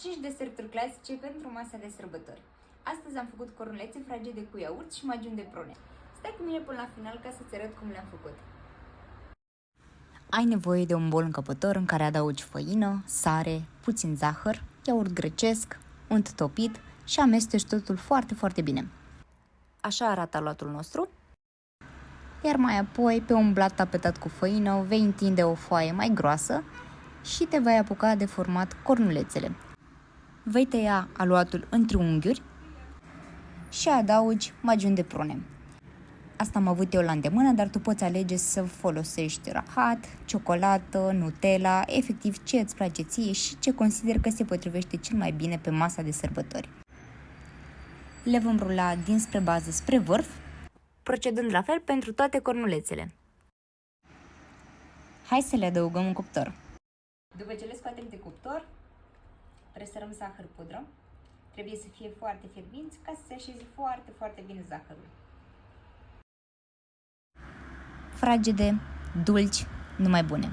5 deserturi clasice pentru masa de sărbători. Astăzi am făcut cornulețe fragede cu iaurt și magiuni de prune. Stai cu mine până la final ca să-ți arăt cum le-am făcut. Ai nevoie de un bol încăpător în care adaugi făină, sare, puțin zahăr, iaurt grecesc, unt topit și amesteci totul foarte, foarte bine. Așa arată aluatul nostru. Iar mai apoi, pe un blat tapetat cu făină, vei întinde o foaie mai groasă și te vei apuca de format cornulețele. Vei tăia aluatul în triunghiuri și adaugi magiuni de prune. Asta am avut eu la îndemână, dar tu poți alege să folosești rahat, ciocolată, Nutella, efectiv ce îți place ție și ce consider că se potrivește cel mai bine pe masa de sărbători. Le vom rula dinspre bază spre vârf, procedând la fel pentru toate cornulețele. Hai să le adăugăm în cuptor. După ce le scoatem de cuptor, presărăm zahăr pudră. Trebuie să fie foarte fierbinți ca să se așeze foarte, foarte bine zahărul. Fragede, dulci, numai bune!